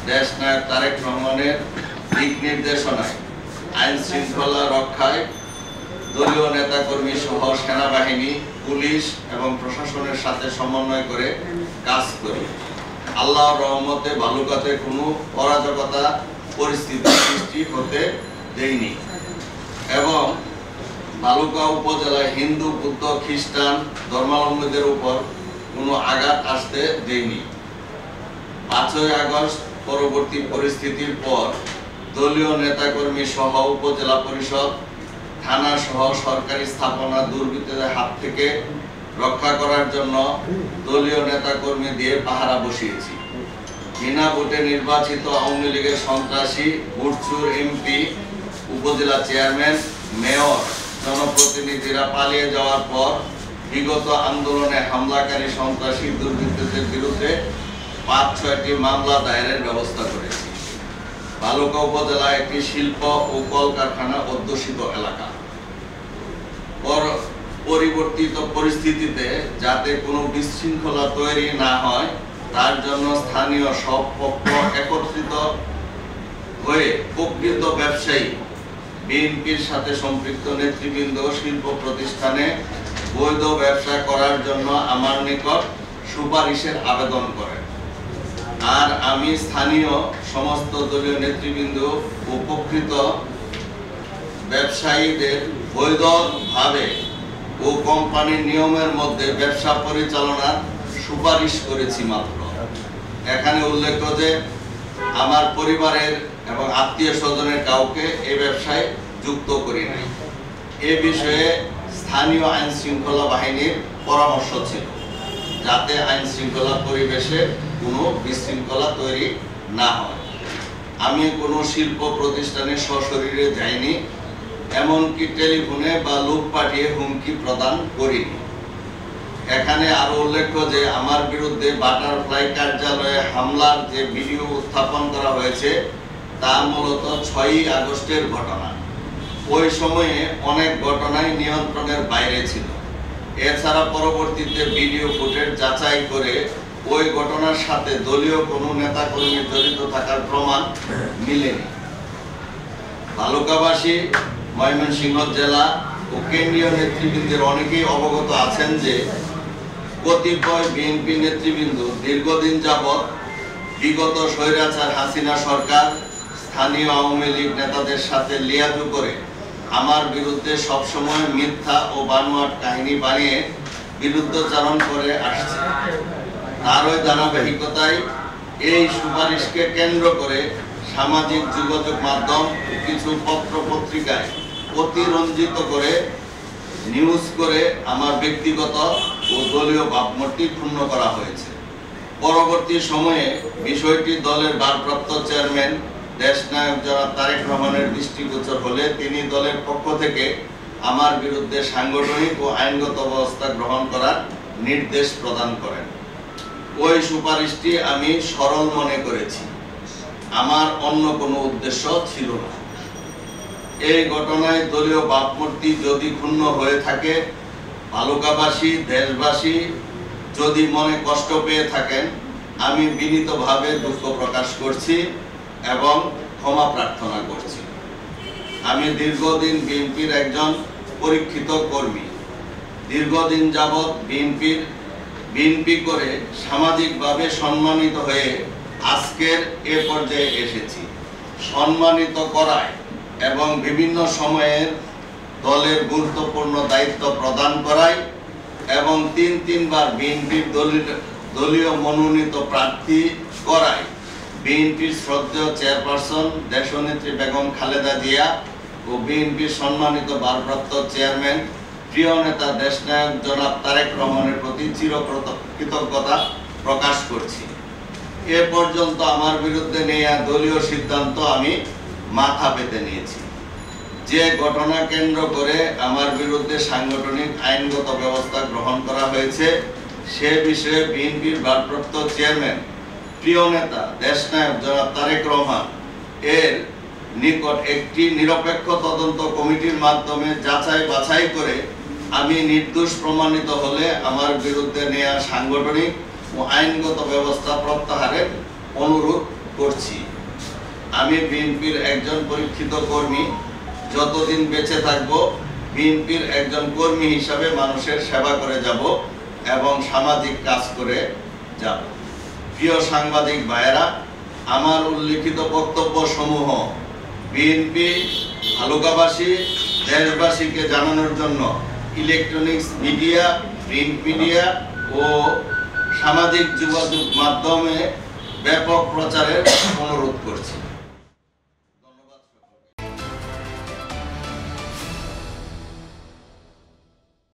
দেশনায়ক তারেক রহমানের দিক নির্দেশনায় আইন শৃঙ্খলা রক্ষায় দলীয় নেতাকর্মী সহ সেনাবাহিনী, পুলিশ এবং প্রশাসনের সাথে সমন্বয় করে কাজ করি। আল্লাহর রহমতে ভালুকাতে কোনো অরাজকতা পরিস্থিতি সৃষ্টি হতে দেইনি এবং ভালুকা উপজেলায় হিন্দু, বৌদ্ধ, খ্রিস্টান ধর্মাবলম্বীদের উপর কোনো আঘাত আসতে দেইনি। 5ই আগস্ট পরবর্তী পরিস্থিতির পর দলীয় নেতাকর্মী সহ উপজেলা পরিষদ, থানা সহ সরকারি স্থাপনা দুর্বৃত্তদের হাত থেকে রক্ষা করার জন্য দলীয় নেতাকর্মী দিয়ে পাহারা বসিয়েছি। বিনা ভোটে নির্বাচিত আওয়ামী লীগের সন্ত্রাসী বুটচুর এমপি, উপজেলা চেয়ারম্যান, মেয়র, জনপ্রতিনিধিরা পালিয়ে যাওয়ার পর বিগত আন্দোলনে হামলাকারী সন্ত্রাসী দুর্বৃত্তদের বিরুদ্ধে 5-6টি মামলা দায়েরের ব্যবস্থা করেছি। ভালুকা উপজেলা একটি শিল্প ও কলকারখানা অধ্যুষিত এলাকা। পরিবর্তিত পরিস্থিতিতে যাতে কোনো বিশৃঙ্খলা তৈরি না হয় তার জন্য স্থানীয় সব পক্ষ একত্রিত হয়ে প্রকৃত ব্যবসায়ী, বিএনপির সাথে সম্পৃক্ত নেতৃবৃন্দ শিল্প প্রতিষ্ঠানে বৈধ ব্যবসা করার জন্য আমার নিকট সুপারিশের আবেদন করেন। আর আমি স্থানীয় সমস্ত দলীয় নেতৃবৃন্দ ও প্রকৃত ব্যবসায়ীদের বৈধভাবে ও কোম্পানির নিয়মের মধ্যে ব্যবসা পরিচালনার সুপারিশ করেছি মাত্র। এখানে উল্লেখ্য যে আমার পরিবারের এবং আত্মীয় স্বজনের কাউকে এই ব্যবসায় যুক্ত করি নাই। এ বিষয়ে স্থানীয় আইন শৃঙ্খলা বাহিনীর পরামর্শ ছিল যাতে আইন শৃঙ্খলা পরিবেশে কোনো বিশৃঙ্খলা তৈরি না হয়। আমি কোনো শিল্প প্রতিষ্ঠানে সশরীরে যাইনি, এমনকি টেলিফোনে বা লোক পাঠিয়ে হুমকি প্রদান করিনি। এখানে আরো উল্লেখ্য যে আমার বিরুদ্ধে বাটারফ্লাই কার্যালয়ে হামলার যে ভিডিও উত্থাপন করা হয়েছে তা মূলত 6ই আগস্টের ঘটনা। ওই সময়ে অনেক ঘটনাই নিয়ন্ত্রণের বাইরে ছিল। এছাড়া পরবর্তীতে ভিডিও ফুটেজ যাচাই করে ওই ঘটনার সাথে দলীয় কোনো নেতাকর্মী জড়িত থাকার প্রমাণ মিলেনি। ভালুকাবাসী, ময়মনসিংহ জেলা ও কেন্দ্রীয় নেতৃবৃন্দের অনেকেই অবগত আছেন যে কতিপয় বিএনপি নেতৃবৃন্দ দীর্ঘদিন যাবৎ বিগত স্বৈরাচার হাসিনা সরকার, স্থানীয় আওয়ামী লীগ নেতাদের সাথে লিয়াজু করে আমার বিরুদ্ধে সবসময় মিথ্যা ও বানোয়াট কাহিনী বানিয়ে বিরুদ্ধচারণ করে আসছে। তারই ধারাবাহিকতায় এই সুপারিশকে কেন্দ্র করে সামাজিক যোগাযোগ মাধ্যম, কিছু পত্র পত্রিকায় অতিরঞ্জিত করে নিউজ করে আমার ব্যক্তিগত ও দলীয় ভাবমূর্তি ক্ষুণ্ণ করা হয়েছে। পরবর্তী সময়ে বিষয়টি দলের ভারপ্রাপ্ত চেয়ারম্যান দেশনায়ক জনাব তারেক রহমানের দৃষ্টিগোচর হলে তিনি দলের পক্ষ থেকে আমার বিরুদ্ধে সাংগঠনিক ও আইনগত ব্যবস্থা গ্রহণ করার নির্দেশ প্রদান করেন। ওই সুপারিশটি আমি সরল মনে করেছি, আমার অন্য কোনো উদ্দেশ্য ছিল না। এই ঘটনায় দলীয় ভাবমূর্তি যদি ক্ষুণ্ণ হয়ে থাকে, ভালুকাবাসী, দেশবাসী যদি মনে কষ্ট পেয়ে থাকেন, আমি বিনীতভাবে দুঃখ প্রকাশ করছি এবং ক্ষমা প্রার্থনা করছি। আমি দীর্ঘদিন বিএনপির একজন পরীক্ষিত কর্মী। দীর্ঘদিন যাবৎ বিএনপি করে সামাজিকভাবে সম্মানিত হয়ে আজকের এ পর্যায়ে এসেছি। সম্মানিত করায় এবং বিভিন্ন সময়ের দলের গুরুত্বপূর্ণ দায়িত্ব প্রদান করায় এবং তিনবার বিএনপির দলীয় মনোনীত প্রার্থী করায় বিএনপির শ্রদ্ধেয় চেয়ারপারসন দেশনেত্রী বেগম খালেদা জিয়া ও বিএনপির সম্মানিত ভারপ্রাপ্ত চেয়ারম্যান প্রিয় নেতা দেশনায়ক জনাব তারেক রহমানের প্রতি চিরকৃতজ্ঞতা প্রকাশ করছি। এ পর্যন্ত আমার বিরুদ্ধে নেয়া দলীয় সিদ্ধান্ত আমি মাথা পেতে নিয়েছি। যে ঘটনা কেন্দ্র করে আমার বিরুদ্ধে সাংগঠনিক আইনগত ব্যবস্থা গ্রহণ করা হয়েছে সে বিষয়ে বিএনপির ভারপ্রাপ্ত চেয়ারম্যান প্রিয় নেতা দেশনায়ক জনাব তারেক রহমান এর নিকট একটি নিরপেক্ষ তদন্ত কমিটির মাধ্যমে যাচাই বাছাই করে আমি নির্দোষ প্রমাণিত হলে আমার বিরুদ্ধে নেয়া সাংগঠনিক ও আইনগত ব্যবস্থা প্রত্যাহারের অনুরোধ করছি। আমি বিএনপির একজন পরীক্ষিত কর্মী, যতদিন বেঁচে থাকব বিএনপির একজন কর্মী হিসাবে মানুষের সেবা করে যাব এবং সামাজিক কাজ করে যাব। প্রিয় সাংবাদিক ভাইয়েরা, আমার উল্লেখিত বক্তব্য সমূহ বিএনপি ভালুকাবাসী দেশবাসীকে জানানোর জন্য ইলেকট্রনিক্স মিডিয়া, প্রিন্ট মিডিয়া ও সামাজিক যোগাযোগ মাধ্যমে ব্যাপক প্রচারের অনুরোধ করছি।